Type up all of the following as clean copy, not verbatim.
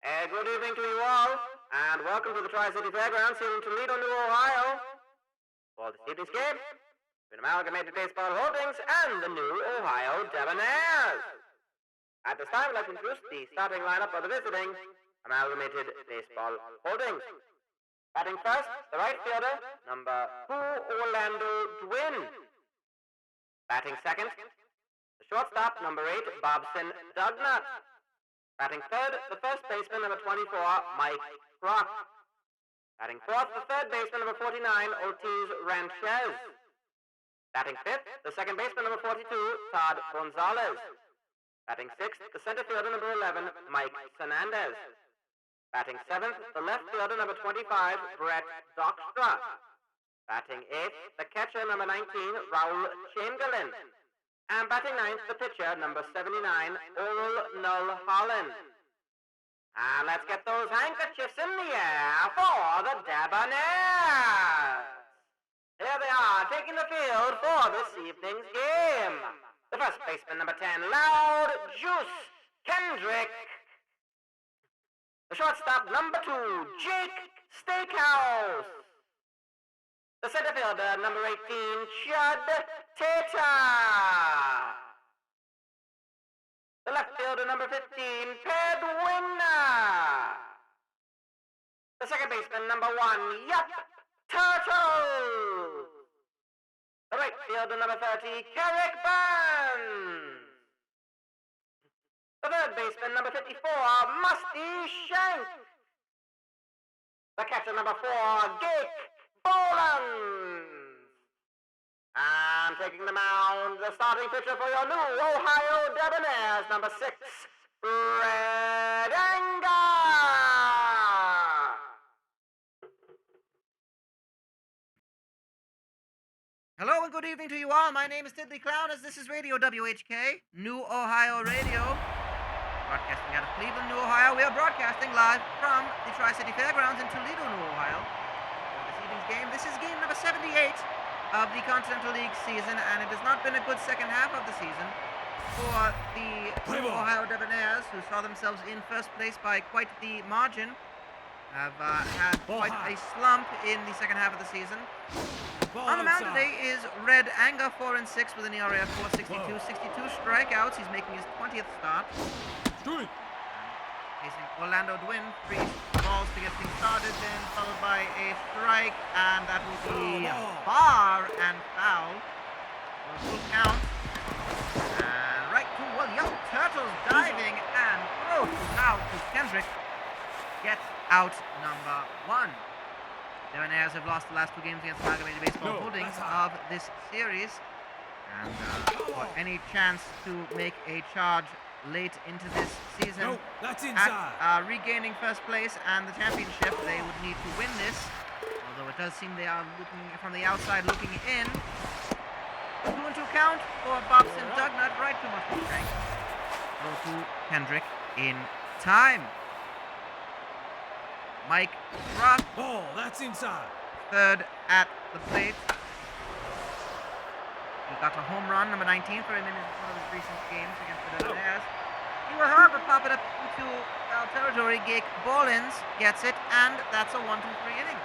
Good evening to you all, and welcome to the Tri-City Fairgrounds here in Toledo, New Ohio. For this evening's game, with Amalgamated Baseball Holdings and the new Ohio Debonairs. At this time, I'd like to introduce the starting lineup of the visiting Amalgamated Baseball Holdings. Batting first, the right fielder, number 2, Orlando Dwin. Batting second, the shortstop, number 8, Bobson Dugnut. Batting third, the first baseman, number 24, Mike Crock. Batting fourth, the third baseman, number 49, Ortiz Ranchez. Batting fifth, the second baseman, number 42, Todd Gonzalez. Batting sixth, the center fielder, number 11, Mike Fernandez. Batting seventh, the left fielder, number 25, Brett Dockstra. Batting eighth, the catcher, number 19, Raul Chamberlain. And batting ninth, the pitcher, number 79, Oral Null Holland. And let's get those handkerchiefs in the air for the Debonairs. Here they are, taking the field for this evening's game. The first baseman, number 10, Loud Juice Kendrick. The shortstop, number 2, Jake Steakhouse. The center fielder, number 18, Chud Tater. The left fielder, number 15, Ped Winner. The second baseman, number 1, Yup Turtle. The right fielder, number 30, Carrick Burns. The third baseman, number 54, Musty Shank. The catcher, number 4, Gake Bolans. And taking the mound, the starting pitcher for your new Ohio Debonairs, number 6, Red Anger. Hello and good evening to you all. My name is Tiddly Clowners. This is Radio WHK, New Ohio Radio. Broadcasting out of Cleveland, New Ohio. We are broadcasting live from the Tri-City Fairgrounds in Toledo, New Ohio. Game. This is game number 78 of the Continental League season, and it has not been a good second half of the season for the Ohio Debonairs, who saw themselves in first place by quite the margin, have had quite a slump in the second half of the season. On the mound today is Red Anger, 4-6 with an ERA of 4.62, 62 strikeouts. He's making his 20th start. Facing Orlando Dwin, 3 balls to get things started, then followed by a strike, and that will be far and foul. Full count. And right to, well, Young Turtles diving and throws out to Kendrick. Gets out number 1. Debonairs have lost the last 2 games against Amalgamated Baseball Holdings of this series. And for any chance to make a charge late into this season, at regaining first place and the championship, they would need to win this, although it does seem they are looking from the outside looking in. 2-2 count for Bobson Dugnut, right to Musty Shank. Throw to Kendrick in time. Mike Rock. Oh, that's inside. Third at the plate. He got a home run, number 19, for him in one of his recent games against the Debonairs. He will, however, pop it up into foul territory. Gake Bolans gets it, and that's a 1-2-3 inning.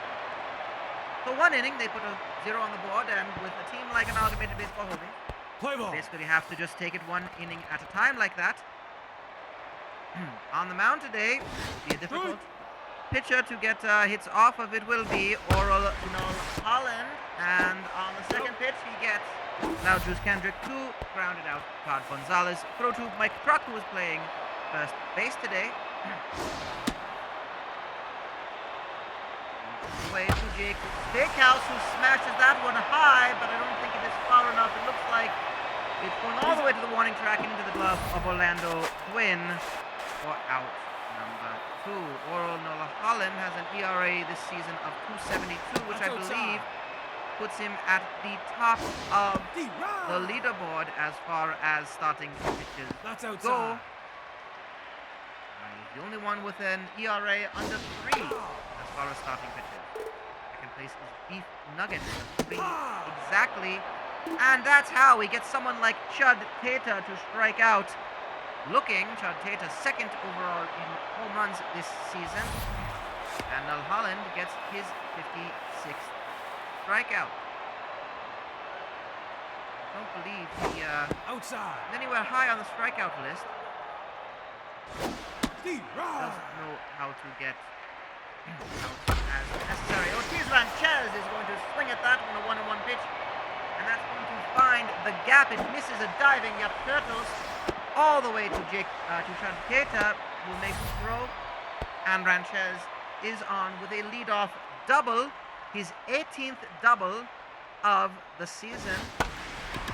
So 1 inning, they put a 0 on the board, and with a team like Amalgamated Baseball Holdings, basically have to just take it 1 inning at a time like that. On the mound today, it'll be a difficult pitcher to get hits off of. It will be Oral Null Holland, and on the second pitch, he gets Loud Juice Kendrick to ground it out. Todd Gonzalez. Throw to Mike Crock, who is playing first base today. Away to Jake Steakhouse, who smashes that one high, but I don't think it is far enough. It looks like it's going all the way to the warning track into the glove of Orlando Dwin for out number 2. Oral Null Holland has an ERA this season of 2.72, which I believe puts him at the top of the leaderboard as far as starting pitches go. He's the only one with an ERA under 3 as far as starting pitches. Second place is Beef Nugget, 3 exactly. And that's how we get someone like Chud Tater to strike out looking. Chad Tater second overall in home runs this season. And Null Holland gets his 56th strikeout. I don't believe he Outside. is anywhere high on the strikeout list. Steve Doesn't know how to get out as necessary. Ortiz Ranchez is going to swing at that on a 1-1 pitch. And that's going to find the gap. It misses a diving Yup Turtles all the way to Chad Tater, who makes a throw. And Ranchez is on with a leadoff double, his 18th double of the season.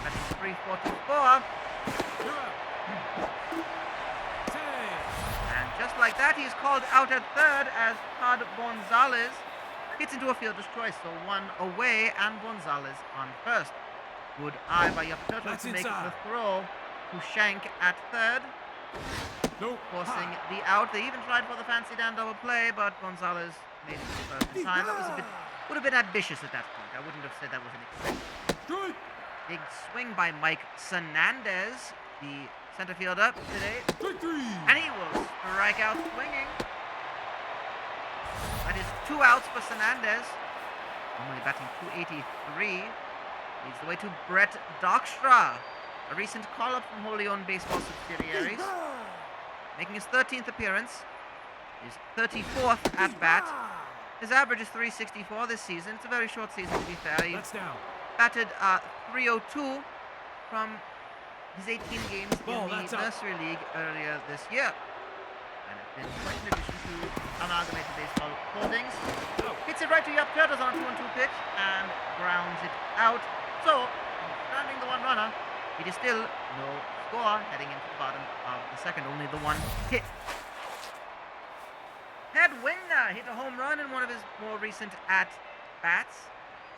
That is 344. And just like that, he's called out at third as Todd Gonzalez hits into a fielder's choice. So one away and Gonzalez on first. Good eye by Yup Turtle to make the throw to Shank at third. Forcing the out. They even tried for the fancy down double play, but Gonzalez made it the first time. That was would have been ambitious at that point. I wouldn't have said that was an expected. Big swing by Mike Sanandez, the center fielder today. And he will strike out swinging. That is 2 outs for Sanandez. Only batting .283. Leads the way to Brett Dockstra, a recent call-up from wholly owned baseball subsidiaries. Making his 13th appearance. His 34th at-bat. His average is .364 this season. It's a very short season, to be fair. He batted .302 from his 18 games in the Nursery League earlier this year. And it's been quite an addition to Amalgamated Baseball Holdings. Hits it right to Yup Turtles on a 2-2 pitch and grounds it out. So, standing the one runner, it is still no score heading into the bottom of the second. Only the one hit. Ted Wingner hit a home run in one of his more recent at-bats.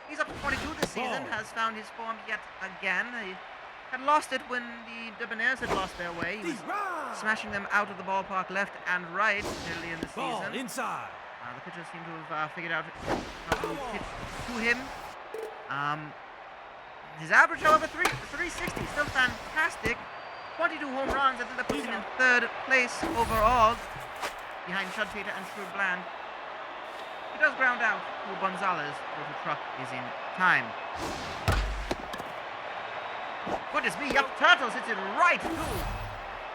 He's up to 22 this season, has found his form yet again. He had lost it when the Debonairs had lost their way. He was smashing them out of the ballpark left and right early in the season. Inside. The pitchers seem to have figured out how to pitch to him. His average, however, 360, still fantastic. 22 home runs. I think that puts him in third place overall, behind Chad Tater and Shrew Bland. He does ground out to Gonzalez, but the truck is in time. Goodness me, Yup Turtles hits it right to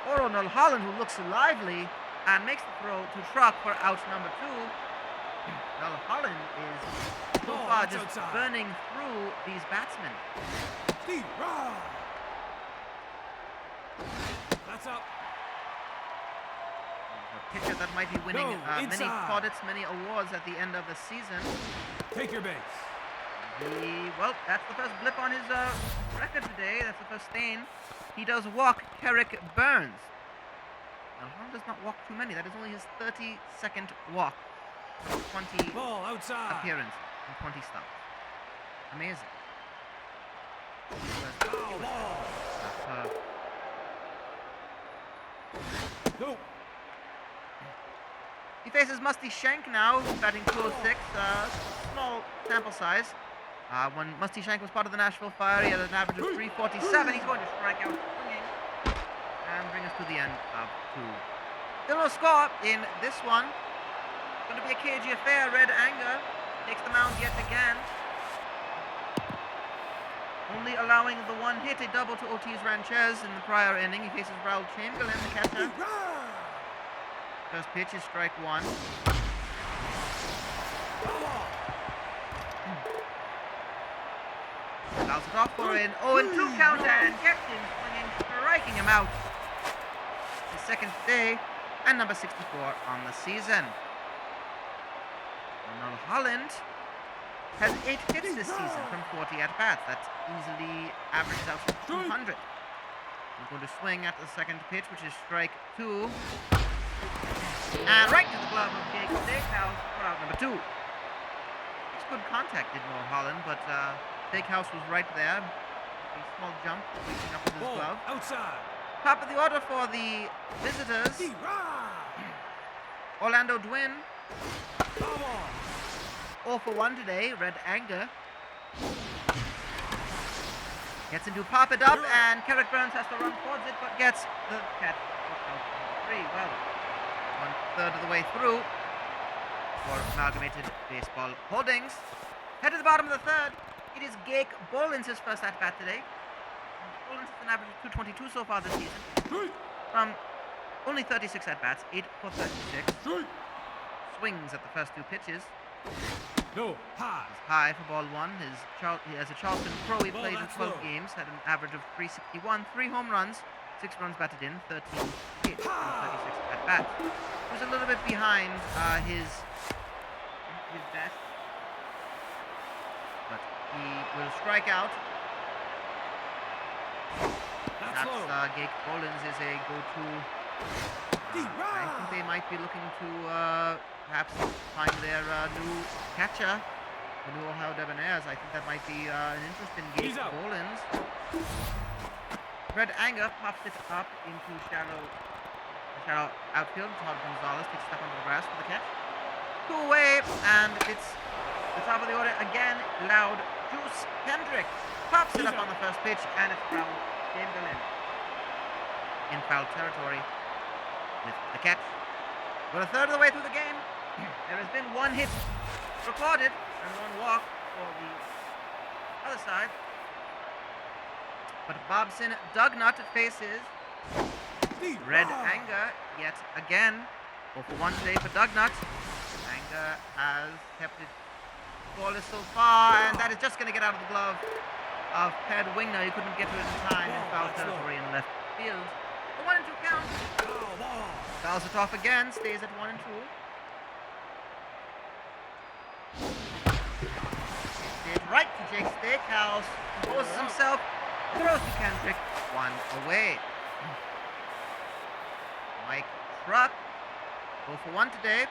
Oro Null Holland, who looks lively and makes the throw to truck for out number 2. Null Holland is so far just burning through these batsmen. That's up. A pitcher that might be winning many plaudits, many awards at the end of the season. Take your base. Well, that's the first blip on his record today. That's the first stain. He does walk Kerrick Burns. Now, Holland does not walk too many. That is only his 32nd walk. 20 appearance and 20 stops. Amazing. No. He faces Musty Shank now, who's batting 206. Small sample size. When Musty Shank was part of the Nashville Fire, he had an average of 347. He's going to strike out swinging and bring us to the end of 2. Still no score in this one. Going to be a cagey affair. Red Anger takes the mound yet again. Only allowing the one hit, a double to Ortiz Ranchez in the prior inning. He faces Raul Chamberlain, the catcher. First pitch is strike 1. Allows it off for an 0-2 counter and kept him swinging, striking him out. His second day and number 64 on the season. Null Holland has 8 hits this season from 40 at-bats. That easily averages out to 200. He's going to swing at the second pitch, which is strike 2. And right to the glove of Jake Steakhouse for out number 2. It's good contact, did Null Holland, but Steakhouse was right there. A small jump, reaching up with his glove. Outside. Top of the order for the visitors. Orlando Dwin. 0 for 1 today. Red Anger gets him to pop it up, and Kerrick Burns has to run towards it, but gets the catch for Well, 1/3 of the way through for Amalgamated Baseball Holdings. Head to the bottom of the third. It is Gake Bolins' first at-bat today. Bolins has an average of 222 so far this season. From only 36 at-bats, 8 for 36. Swings at the first two pitches. No, high. He's high for ball one. He has a Charleston Pro. He played in 12 games, had an average of 361, 3 home runs, 6 runs batted in, 13 hits, and 36 at-bats. He was a little bit behind his best, but he will strike out. Perhaps Gake Bolins is a go-to. I think they might be looking to perhaps find their new catcher, the new Ohio Debonairs. I think that might be an interest in Gake Bolins. Red Anger pops it up into shallow outfield. Todd Gonzalez takes a step onto the grass for the catch. 2 away, and it's the top of the order again. Loud Juice Kendrick pops it up on the first pitch, and it's foul. Chamberlain in foul territory with the catch. We're a third of the way through the game. There has been 1 hit recorded and 1 walk for the other side. But Bobson Dugnut faces Red Anger yet again. 4 for 1 today for Dugnut. Anger has kept it scoreless so far, and that is just going to get out of the glove of Ped Wingner. He couldn't get to it in time in foul territory in left field. The 1 and 2 count. Fouls it off again, stays at 1 and 2. Stays right to Jake Steakhouse. Composes himself. Throws to Kendrick. 1 away. Mike Truck. 4 for 1 today.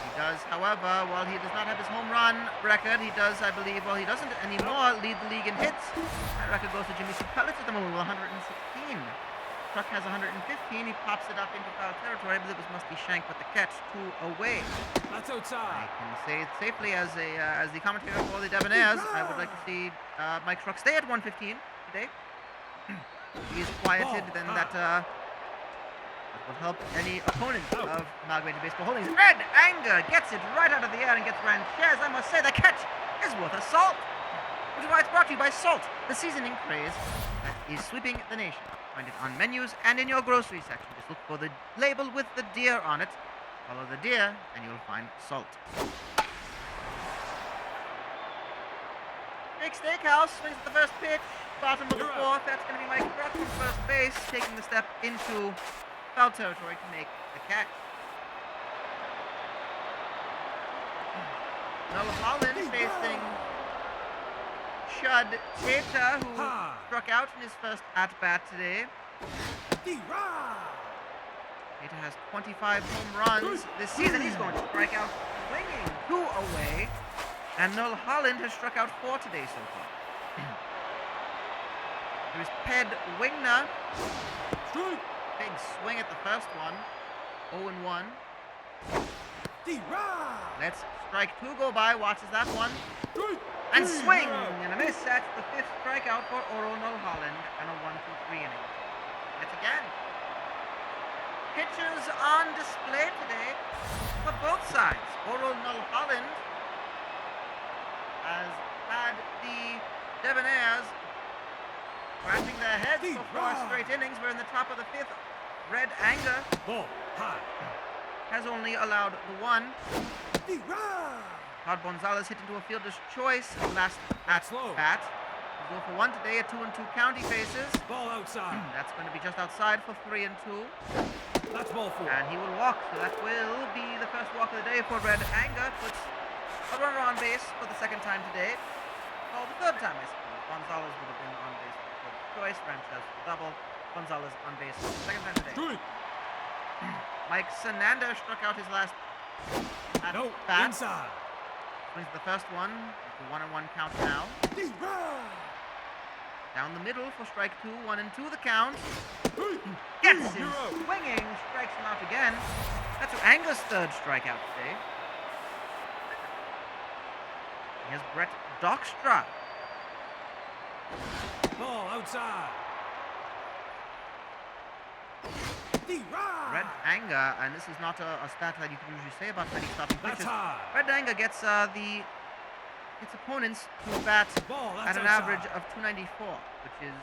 He does, however, while he does not have his home run record, he does, I believe, well, he doesn't anymore lead the league in hits. That record goes to Jimmy Supelitz at the moment with 116. Truck has 115. He pops it up into foul territory. I believe it must be Shank with the catch. 2 away. That's outside. I can say it safely as the commentator for the Debonairs. I would like to see Mike Truck stay at 115 today. He is quieted, then that will help any opponent of Amalgamated Baseball Holdings. Red Anger gets it right out of the air and gets Ranchez. I must say, the catch is worth a salt. Which is why it's brought to you by Salt, the seasoning craze that is sweeping the nation. Find it on menus and in your grocery section. Just look for the label with the deer on it. Follow the deer and you'll find Salt. Jake Steakhouse swings at the first pitch. Bottom of the 4th. That's going to be Mike Truck from first base, taking the step into foul territory to make the catch. Noah Holland facing Chud Tata, who struck out in his first at-bat today. Tata has 25 home runs this season. He's going to strike out swinging 2 away. And Noel Holland has struck out 4 today so far. There's Ped Wingner. Big swing at the first one. 0-1. Let's strike 2 go by. Watches that one. And swing and a miss. That's the 5th strikeout for Oro Noel Holland. And a 1-2-3 inning. That's again. Pitchers on display today for both sides. Oro Noel Holland has had the Debonairs scratching their heads for 4 straight innings. We're in the top of the 5th. Red Anger has only allowed the 1. Todd Gonzalez hit into a fielder's choice last at bat. He'll go for 1 today, a 2-2 count he faces. Ball outside. That's going to be just outside for 3-2. That's ball 4. And he will walk, so that will be the first walk of the day for Red Anger. Puts a runner on base for the 2nd time today. Well, the 3rd time, I suppose. Gonzalez would have been on base for the fielder's choice. Ranchez for the double. Gonzalez on base for the 2nd time today. Mike Sananda struck out his last at bat. Inside. Swings the first one. It's a 1-1 count now. Down the middle for strike 2. 1-2 the count. Gets him swinging. Strikes him out again. That's Anger's 3rd strikeout today. Here's Brett Dockstra. Ball outside. Red anger, and this is not a stat that you can usually say about many starting That's pitchers. high. Red anger gets its opponents to bat Ball, at that's an outside. average of 294, which is,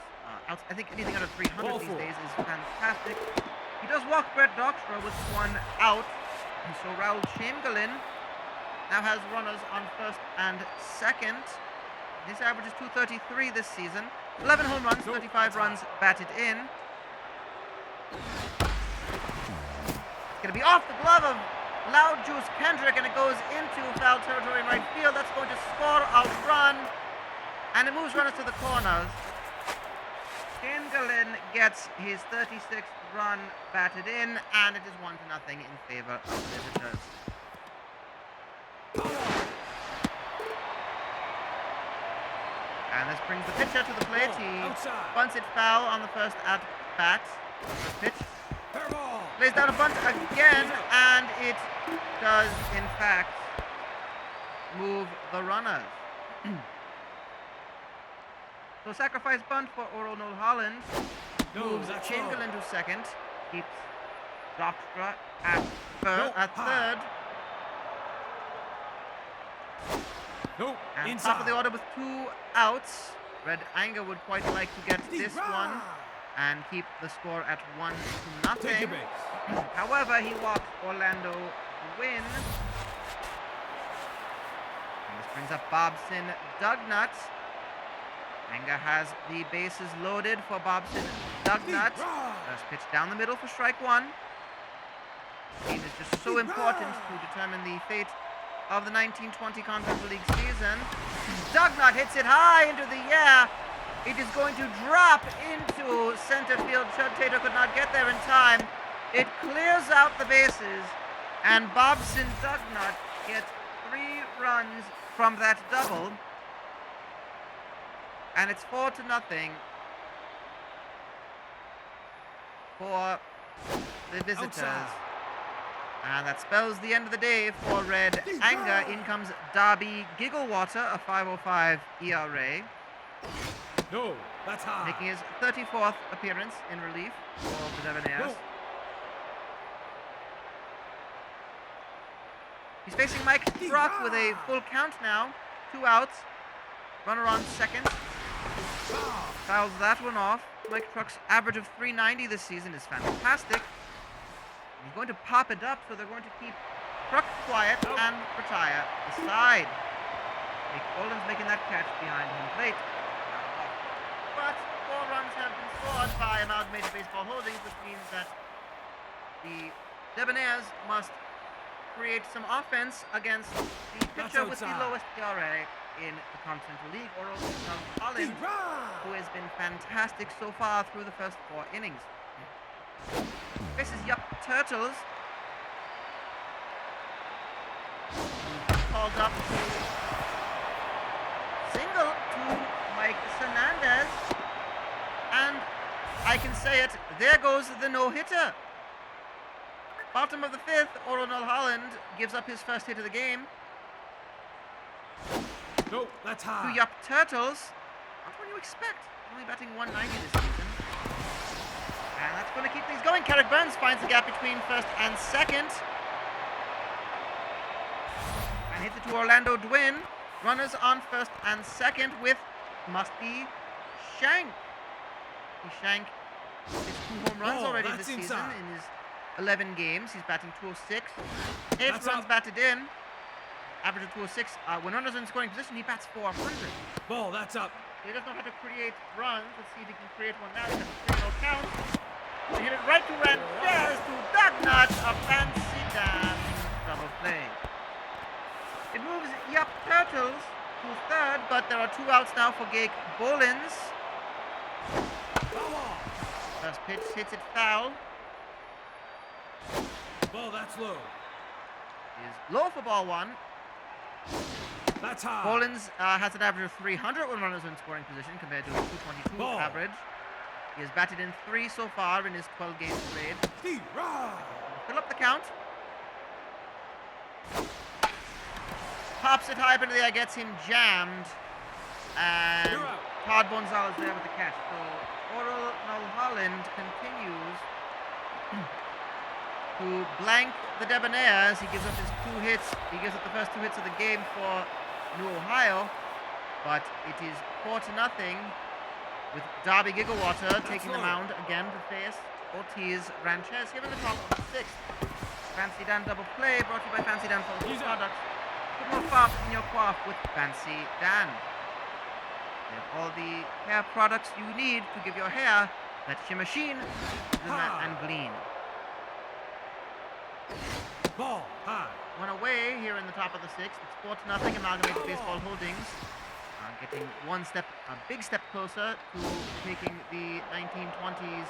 I think anything under 300 Ball these four. days is fantastic. He does walk Brett Dockstra with one out, and so Raul Chamberlain now has runners on first and second. His average is 233 this season. 11 home runs, Nope, 35 that's runs high. batted in. It's going to be off the glove of Loud Juice Kendrick, and it goes into foul territory in right field. That's going to score a run, and it moves runners to the corners. Chamberlain gets his 36th run batted in, and it is 1-0 in favor of the visitors. And this brings the pitcher to the plate. He Outside. bunts it foul on the first at bat. First pitch. Fair ball. Lays down a bunt again, and it does, in fact, move the runners. So sacrifice bunt for Oral Mulholland. No, Moves that's Chamberlain low. to second. Keeps Dockstra at No, third. high. No, And inside. top of the order with 2 outs. Red Anger would quite like to get this one and keep the score at 1-0. Take your base. However, he walks Orlando Win. And this brings up Bobson Dugnut. Anger has the bases loaded for Bobson Dugnut. First pitch down the middle for strike one. Game is just so important to determine the fate of the 1920 Continental League season. Dugnut hits it high into the air. It is going to drop into center field. Chud Tater could not get there in time. It clears out the bases, and Bobson Dugnut gets 3 runs from that double. And it's 4-0 for the visitors. Outside. And that spells the end of the day for Red Anger. In comes Darby Gigglewater, a 5.05 ERA, No, that's high. making his 34th appearance in relief for the Debonairs. No. He's facing Mike Truck with a full count now. 2 outs. Runner on second. Fouls that one off. Mike Truck's average of 390 this season is fantastic. He's going to pop it up, so they're going to keep Truck quiet and retire the side. Nick Boland's making that catch behind home plate. But 4 runs have been scored by Amalgamated Baseball Holdings, which means that the Debonairs must create some offense against the pitcher with the outside. lowest ERA in the Continental League, Oral Mulholland, who has been fantastic so far through the first 4 innings. This is Yup Turtles. Called up to single to Mike Fernandez. And I can say it, there goes the no-hitter. Bottom of the 5th, Oral Mulholland gives up his first hit of the game No, that's to high. Yup Turtles. Not what you expect. Only batting 190 this season. And that's going to keep things going. Carrick Burns finds the gap between first and second. And hits it to Orlando Dwin. Runners on first and second with must be Shank. Shank has 2 home runs Oh, already that's this season inside. in his 11 games. He's batting 206. 8 That's runs up. batted in. Average of 206. When runners are in scoring position, he bats 400. Ball, that's up. He doesn't know how to create runs. Let's see if he can create one now. He has a 3-0 count. He hit it right to Rancheras to Dugnut. A fancy damn double play. It moves Yup Turtles to third, but there are 2 outs now for Gake Bolins. Foul ball. First pitch hits it foul. Ball, that's low. Is low for ball 1. That's high. Bolins has an average of 300 when runners are in scoring position compared to a 222 Ball. average. He has batted in 3 so far in his 12 games played. D-Rod. Fill up the count. Pops it high up into the air, gets him jammed. And You're out. Todd Bonzalez there with the catch. So Oral Mulholland continues to blank the Debonairs. He gives up his 2 hits. He gives up the first 2 hits of the game for New Ohio. But it is 4-0 with Darby Gigawater taking the mound again to face Ortiz Ranchez here in the top of the 6th. Fancy Dan double play brought to you by Fancy Dan Photo Products. Put more fast in your coif with Fancy Dan. They have all the hair products you need to give your hair that shimmer sheen, glimmer and gleam. Ball high. One away here in the top of the 6th. It's 4-0 Amalgamated Baseball Holdings. Getting a big step closer to taking the 1920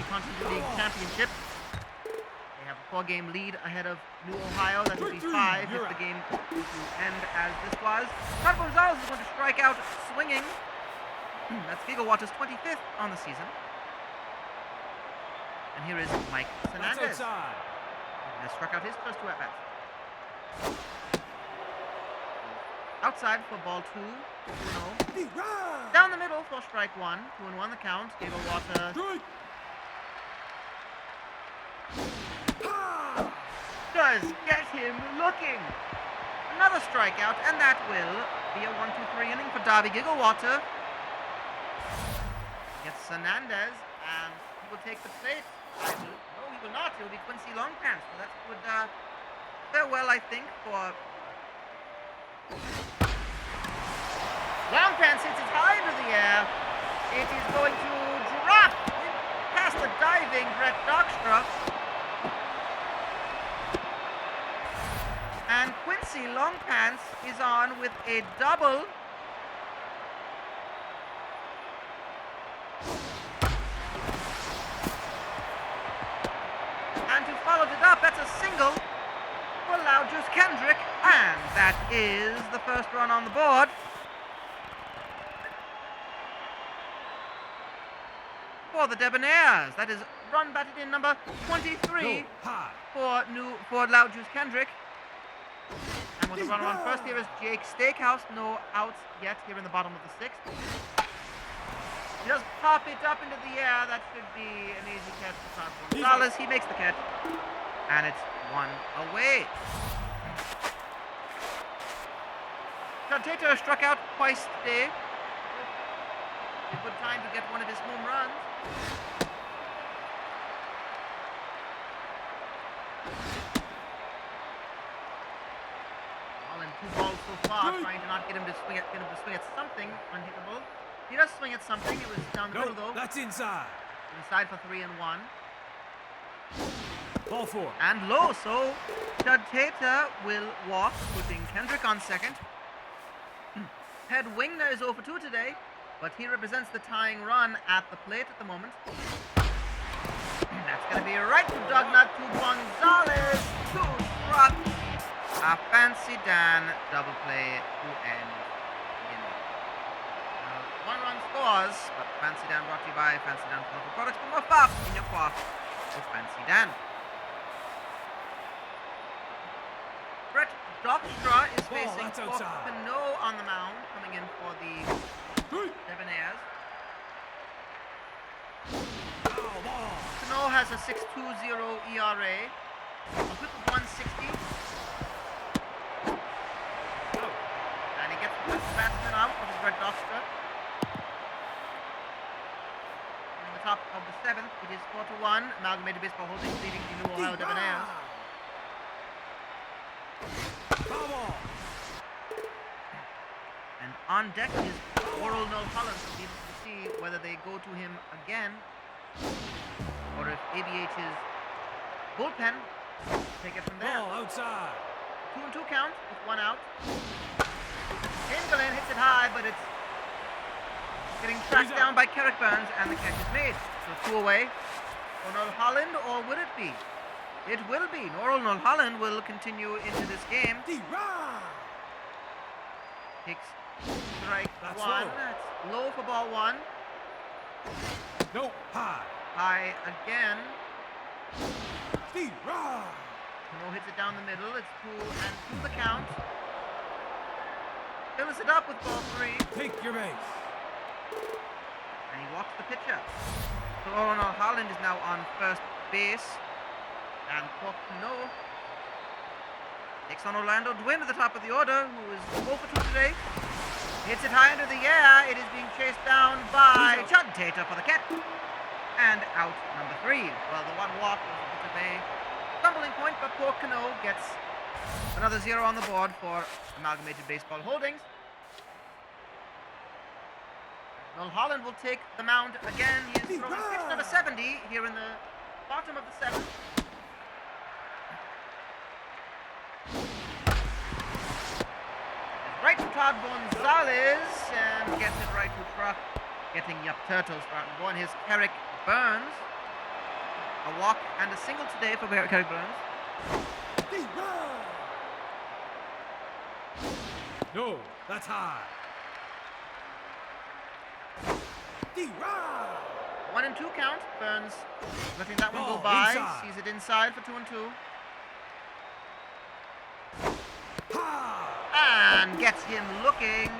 Continental League Championship. They have a 4-game lead ahead of New Ohio. That would be 5 if the game were to end as this was. Todd Gonzalez is going to strike out swinging. That's Gigawater's 25th on the season. And here is Mike Fernandez. He has struck out his first 2 at-bats. Outside for ball 2, 2-0. Down the middle for strike 1, 2-1 the count. Gigawater does get him looking. Another strikeout, and that will be a 1-2-3 inning for Darby Gigawater. Gets Fernandez, and he will take the plate. No, he will not. It will be Quincy Longpants. So that's good farewell, I think, for Longpants. Hits it high into the air. It is going to drop past the diving Brett Dockstra. And Quincy Longpants is on with a double. And who followed it up, that's a single for Loudjuice Kendrick. And that is the first run on the board. For the Debonairs. That is run batted in number 23 for Loudjuice Kendrick. And with the runner on first here is Jake Steakhouse. No outs yet here in the bottom of the 6th. He does pop it up into the air. That should be an easy catch for Todd Gonzalez. He makes the catch. And it's 1 away. Todd Tater struck out twice today. A good time to get one of his home runs. All in 2 balls so far, trying to not get him to swing at something unhittable. He does swing at something. It was down the middle though. That's inside. Inside for 3-1. Ball 4. And low, so Todd Tater will walk, putting Kendrick on second. Ted Wingner is 0 for 2 today, but he represents the tying run at the plate at the moment. That's going to be right to Dognut to Gonzalez to drop a Fancy Dan double play to end the inning. 1 run scores, but Fancy Dan brought to you by Fancy Dan Photo Products. Put more fast in your coif with Fancy Dan. Brett Dockstra is facing Cano on the mound, coming in for the Debonairs. Cano has a 6.20 ERA, a whip of 160. And he gets the batsman out, which is Brett Dockstra. In the top of the 7th, it is 4-1. Amalgamated Baseball Holdings leading the New Ohio Debonairs. And on deck is Oral Noel Holland, so we'll to see whether they go to him again or if ABH's bullpen take it from there. Ball outside. 2-2 count with 1 out. Chamberlain hits it high, but it's getting tracked down by Kerrick Burns, and the catch is made. So 2 away for Noel Holland, or would it be? It will be. Oral Noel Holland will continue into this game. Takes strike 1. That's low for ball 1. No, high. High again. Cano hits it down the middle. It's 2-2 the count. Fills it up with ball 3. Take your base. And he walks the pitcher. So Oral Noel Holland is now on first base. And Porcano takes on Orlando Dwin at the top of the order, who is 0 for 2 today. Hits it high into the air. It is being chased down by Chud Tater for the catch. And out number 3. Well, the one walk was a bit of a stumbling point, but Porcano gets another 0 on the board for Amalgamated Baseball Holdings. Noel Holland will take the mound again. He is throwing pitch number 70 here in the bottom of the 7th. Right to Todd Gonzalez and gets it right to Truck, getting Yup Turtles for out and one. Here's Carrick Burns. A walk and a single today for Carrick Burns. No, that's high. 1 and 2 count. Burns letting that one go Ball by. inside. Sees it inside for 2 and 2. And gets him looking,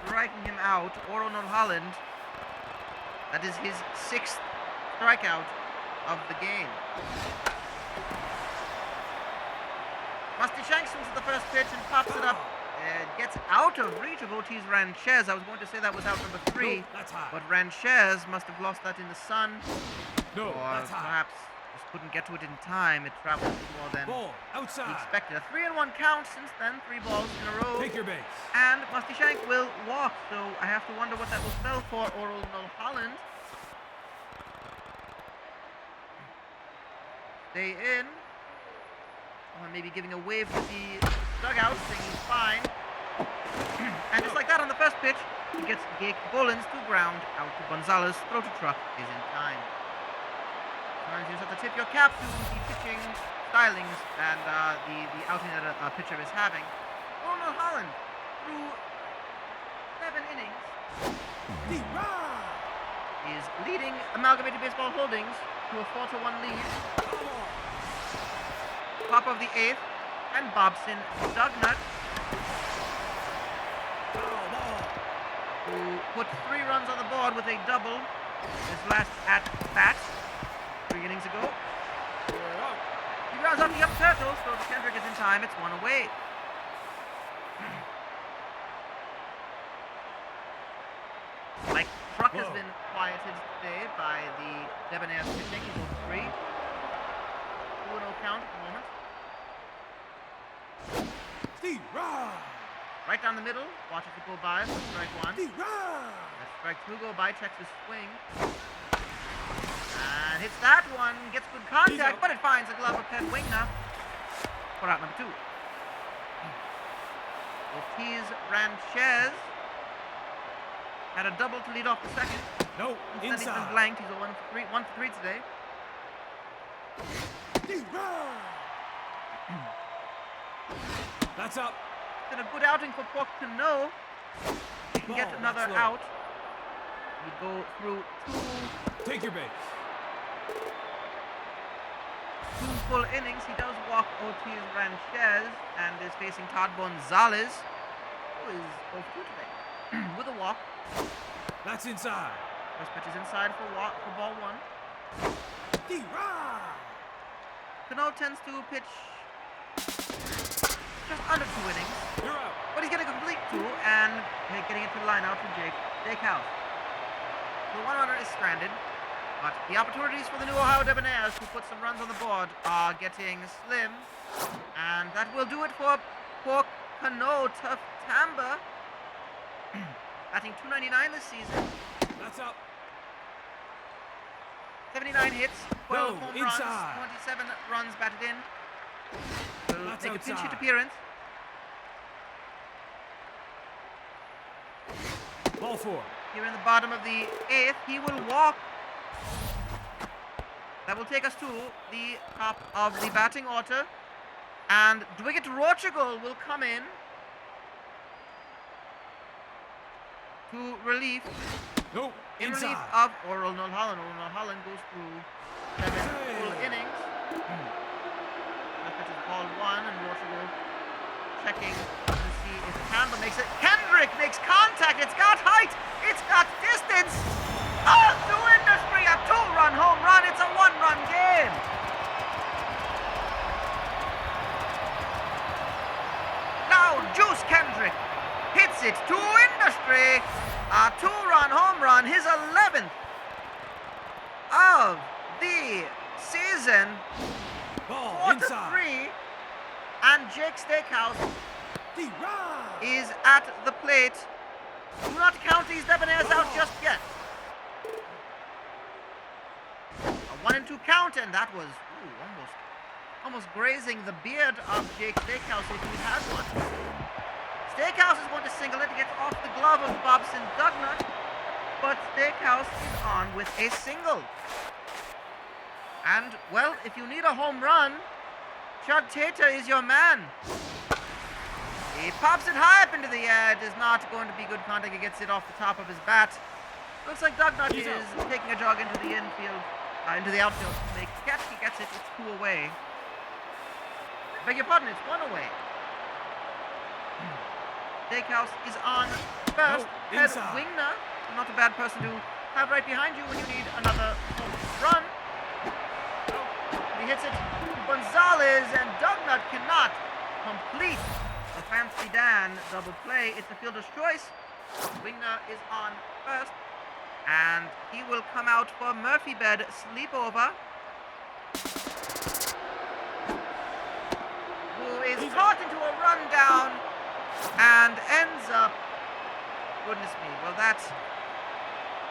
striking him out. Noel Holland. That is his 6th strikeout of the game. Musty Shanks swings at the first pitch and pops it up. Gets out of reach of Ortiz Ranchez. I was going to say that was out number 3, No, that's high. but Ranchez must have lost that in the sun, No, or that's high. perhaps just couldn't get to it in time. It traveled more than Ball he outside. expected. A 3-1 count since then, 3 balls in a row. Take your base. And Musty Shank will walk, so I have to wonder what that will spell for Noel Holland. Stay in. Or maybe giving a wave to the dugout, saying he's fine. And just like that on the first pitch, he gets Gake Bolins to ground out to Gonzalez. Throw to Truck is in time. Sometimes you just have to tip your cap to the pitching stylings and the outing that a pitcher is having. Noel Holland, through 7 innings, is leading Amalgamated Baseball Holdings to a 4-1 lead. Top of the 8th, and Bobson Dugnut, who put 3 runs on the board with a double his last at bat 3 innings ago. He grounds out the Yup Turtles, so the Kendrick is in time. It's 1 away. Mike Truck has been quieted today by the Debonairs pitching. He's 0-3. 2-0 count at the moment. Right down the middle, watches it go by for strike 1. That's strike 2 go by, checks his swing. And hits that one, gets good contact, but it finds a glove of Pet Wingner for out number 2. Ortiz Ranchez had a double to lead off the second. No, Instead he's been inside. blanked. He's a 1 for 3 today. That's up. It's been a good outing for Porcano. He can get Ball, another that's low. out. We go through 2 Take your base. full innings. He does walk Ortiz Ranchez and is facing Todd Gonzalez, who is 0 for 2 today, with a walk. That's inside. First pitch is inside for ball 1. Cano tends to pitch just under 2 innings, You're out. but he's getting a complete 2 and getting into the line out for Jake House. The 1 runner is stranded, but the opportunities for the new Ohio Debonairs to put some runs on the board are getting slim, and that will do it for Porcano Tough Tamba, batting .299 this season. That's up. 79 hits, 12 No, home inside. runs, 27 runs batted in. Will That's make a pinch hit outside. appearance. Ball 4. Here in the bottom of the 8th, he will walk. That will take us to the top of the batting order. And Dwiggett Rochegol will come in to relief. No, In relief inside. of Noel Holland. Noel Holland goes through 7 full innings. That pitch is ball 1, and Rochegol checking to see if Campbell makes it. Kendrick makes contact. It's got height. It's got distance. Oh, to industry, a 2-run home run. It's a 1-run game. it to Industry. A 2-run home run, his 11th of the season. Ball 4-3. inside. And Jake Steakhouse D-Rod. is at the plate. Do not count these Debonairs out just yet. A 1-2 count, and that was almost grazing the beard of Jake Steakhouse if he had one. Steakhouse is going to single it, gets off the glove of Bobson Dugnut, but Steakhouse is on with a single. And, well, if you need a home run, Chud Tater is your man. He pops it high up into the air. It is not going to be good contact. He gets it off the top of his bat. Looks like Dugnut is taking a jog into the infield, into the outfield to make a catch. He gets it. It's 2 away. Beg your pardon, it's 1 away. Steakhouse is on first. Head Wingner, not a bad person to have right behind you when you need another home run. He hits it to Gonzalez, and Dugnut cannot complete the Fancy Dan double play. It's a fielder's choice. Wingner is on first, and he will come out for Murphy Bed sleepover, who is caught into a rundown and ends up, goodness me, well, that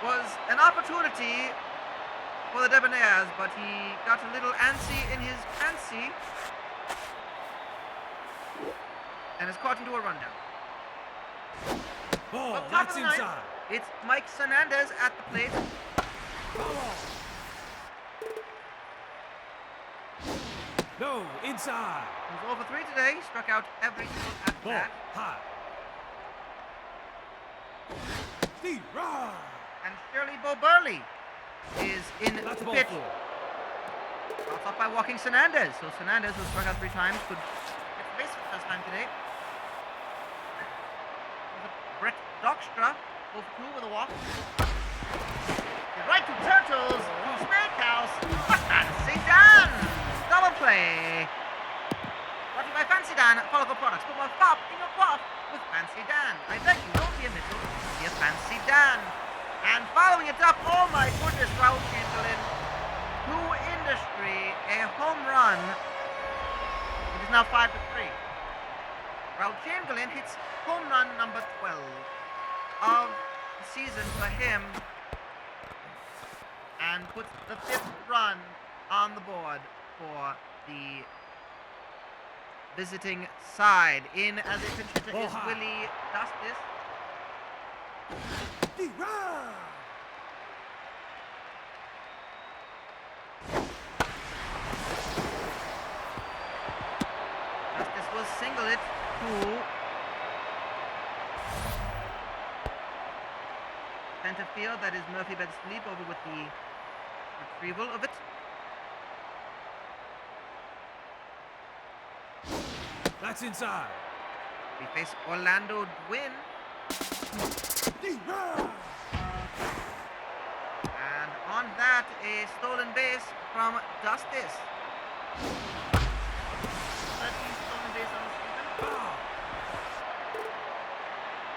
was an opportunity for the Debonairs, but he got a little antsy in his fancy and is caught into a rundown. Ball, Well, top that's of the ninth, inside. it's Mike Hernandez at the plate. Ball. No, inside. He's over 3 today. He struck out every single at Ball, bat. high. D-Rod. And Shirley Boburley is in That's the ball pitch. 4. Starts off by walking Hernandez. So Hernandez, who struck out 3 times, could get the base for the first time today. Brett Dockstra, 0-2 with a walk. Right to Turtles, Steakhouse, Fancy Dan! Double play. Brought to you by Fancy Dan, Follicle Products. Put more pop in your quaff with Fancy Dan. I beg you, don't be a Mitchell, be a Fancy Dan. And following it up, oh my goodness, Raul Chamberlain to Industry, a home run. It is now 5-3. Raul Chamberlain hits home run number 12 of the season for him and puts the 5th run on the board for the visiting side. In as a pinch hitter is Willie Justice. D-Rod. Justice will single it to center field. That is Murphy Bed Sleep over with the retrieval of it. That's inside. We face Orlando Dwin. D-Rod. And on that, a stolen base from Justice. 13th stolen base on the season. Foul.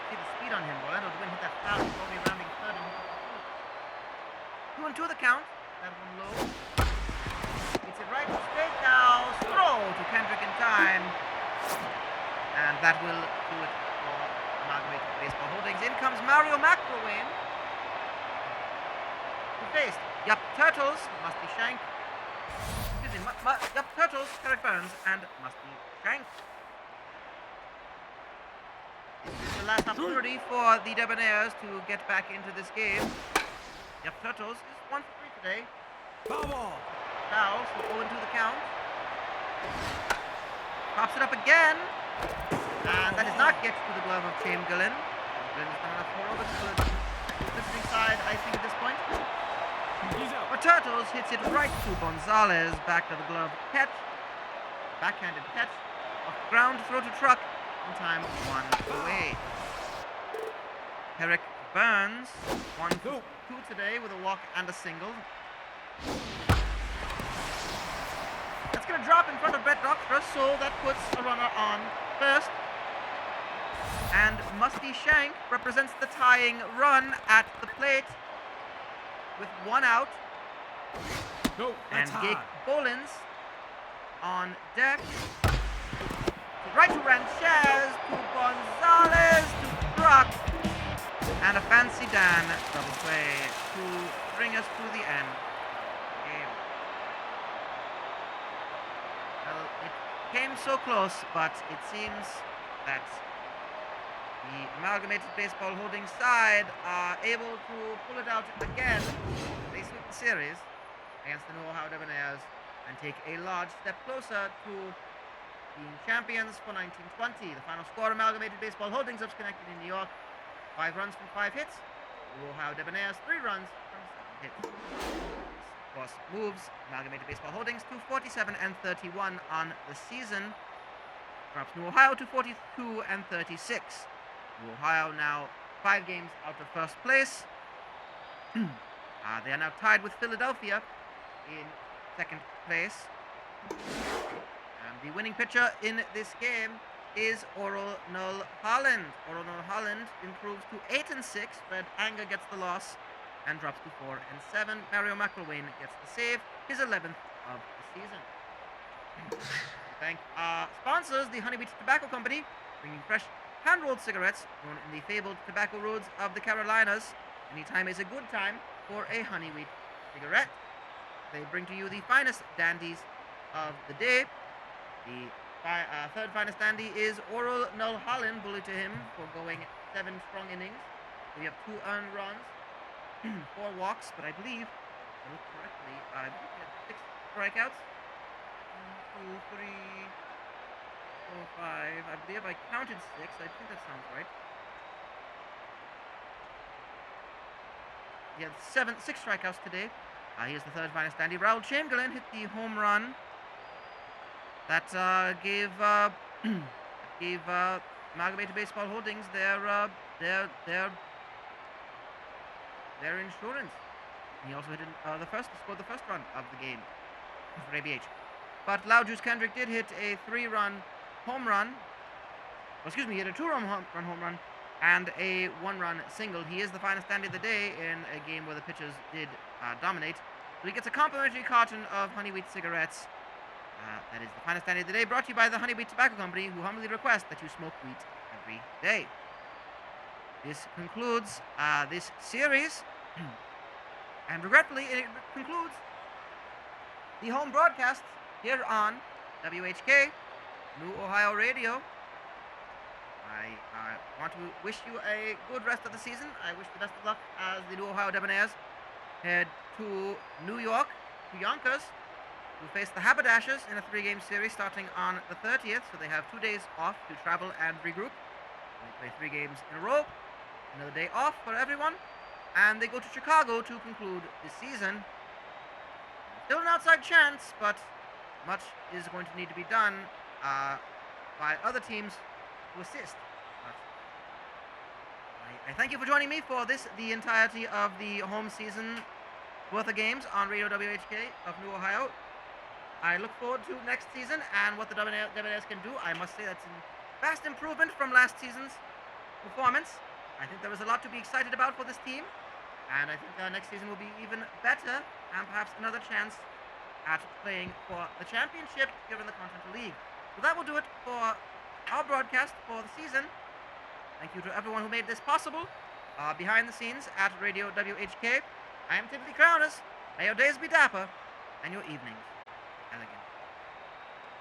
See the speed on him. Orlando Dwin hit that foul. He's only rounding third and hit 2-2 the count. That one low. It's it right to Steakhouse. Throw to Kendrick in time. And that will do it for Amalgamated Baseball Holdings. In comes Mario McElwain. Who faced Yup Turtles, Musty Shank. Excuse me, Yup Turtles, Eric Burns, and Musty Shank. This is the last opportunity for the Debonairs to get back into this game. Yup Turtles is 1 for 3 today. Foul ball. Foul, so 0-2 the count. Pops it up again. And that does not get to the glove of Chamberlain. Chamberlain has done enough more over to the visiting side, I think, at this point. He's out. But Turtles hits it right to Gonzalez. Back to the glove catch. Backhanded catch. Off the ground, throw to truck. In time, 1 away. Eric Burns, 1 for 2 today with a walk and a single. That's going to drop in front of Brett Dockstra, so that puts a runner on first. And Musty Shank represents the tying run at the plate with 1 out. No, And that's Gig high. Bolins on deck. Right to Ranchez, to Gonzalez, to Brock. And a fancy Dan double play to bring us to the end of the game. Well, it came so close, but it seems that the Amalgamated Baseball Holdings side are able to pull it out again. They sweep the series against the New Ohio Debonairs and take a large step closer to being champions for 1920. The final score, Amalgamated Baseball Holdings of Schenectady, New York, 5 runs from 5 hits. New Ohio Debonairs, 3 runs from 7 hits. This, of course, moves Amalgamated Baseball Holdings to 47 and 31 on the season. Drops New Ohio to 42 and 36. New Ohio now 5 games out of first place. They are now tied with Philadelphia in second place. And the winning pitcher in this game is Oral Null Holland. Oral Null Holland improves to 8 and 6. Red Anger gets the loss and drops to 4 and 7. Mario McElwain gets the save, his 11th of the season. Thank our sponsors, the Honey Wheat Tobacco Company, bringing fresh hand-rolled cigarettes known in the fabled tobacco roads of the Carolinas. Anytime is a good time for a honey wheat cigarette. They bring to you the finest dandies of the day. The third finest dandy is Oral Null Holland. Bully to him for going 7 strong innings. We have 2 earned runs, 4 walks, but I believe, if I look correctly, I believe we had 6 strikeouts. 1, 2, 3, 4, 5. I believe I counted 6. I think that sounds right. He had 6 strikeouts today. Here's the third finest dandy. Raul Chamberlain hit the home run that gave Amalgamated Baseball Holdings their insurance. He also hit scored the first run of the game for ABH. But Loud Juice Kendrick did hit a 3-run home run. He hit a 2-run home run and a 1-run single. He is the finest dandy of the day in a game where the pitchers did dominate. So he gets a complimentary carton of Honey Wheat cigarettes. That is the finest dandy of the day, brought to you by the Honey Wheat Tobacco Company, who humbly request that you smoke wheat every day. This concludes this series. And regretfully, it concludes the home broadcast here on WHK, New Ohio Radio. I want to wish you a good rest of the season. I wish the best of luck as the New Ohio Debonairs head to New York, to Yonkers, to face the Haberdashers in a 3-game series starting on the 30th. So they have 2 days off to travel and regroup. They play 3 games in a row, another day off for everyone, and they go to Chicago to conclude the season. Still an outside chance, but much is going to need to be done by other teams to assist. But I thank you for joining me for the entirety of the home season worth of games on Radio WHK of New Ohio. I look forward to next season and what the Debonairs can do. I must say that's a vast improvement from last season's performance. I think there is a lot to be excited about for this team, and I think next season will be even better and perhaps another chance at playing for the championship given the Continental League. So that will do it for our broadcast for the season. Thank you to everyone who made this possible. Behind the scenes at Radio WHK, I am Tiddly Clowners. May your days be dapper and your evenings elegant.